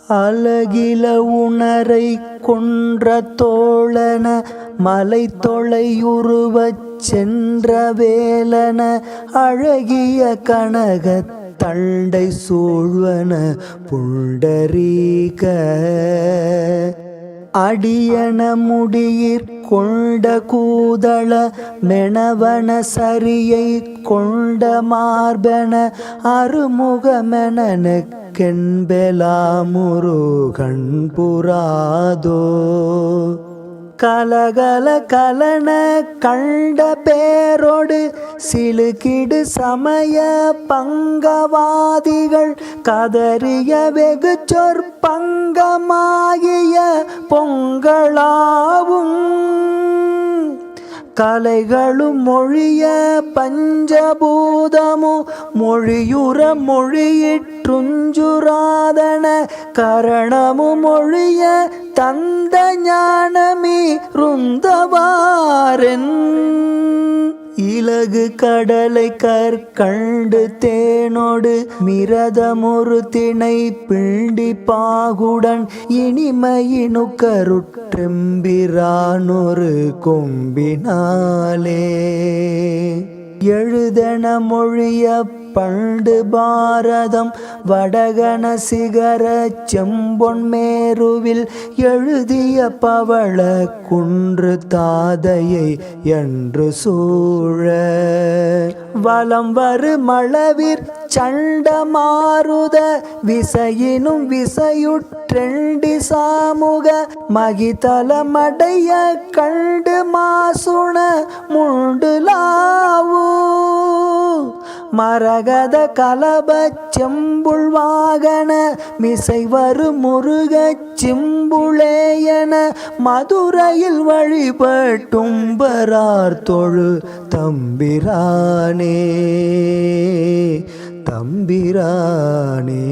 அலகில உணரை கொன்ற தோழன மலை தொலையுருவச் சென்ற வேலன அழகிய கனக தண்டை சூழ்வன புண்டரீக அடியன முடியிற் கொண்ட கூதள மெனவன சரியை கொண்ட மார்பென அருமுகமெனக்கென்பெலாமுருகன் புராதோ கலகல கலன கண்ட பேரோடு சிலுகிடு சமய பங்கவாதிகள் கதறிய வெகு சொற்பங்கமாகிய பொங்களாவும் கலைகளும் மொழிய பஞ்சபூதமு மொழியுற மொழியிற்றுஞ்சுராதன கரணமு மொழிய தந்த ஞானமி ருந்தவாரென் இலகு கடலை கற்கண்டு தேனோடு மிரதமொரு திணை பிண்டி பாகுடன் இனிமையினு கருற்றெம்பிரானொரு கொம்பினாலே எழுதன மொழிய பண்டு பாரதம் வடகன சிகர செம்பொன்மேருவில் எழுதிய பவள குன்று தாதையை என்று சூழ வலம் வரு மளவிற் சண்ட மாருத விசையினும் விசையுற்றெண்டி சாமுக மகிதலமடைய கண்டு மாசுண முண்டுலாவூ மரகத கலப செம்புள் வாகன மிசைவரு முருகச் சிம்புளேயன மதுரையில் வழிபட்டும்பரார் தொழு தம்பிரானே தம்பிரானே.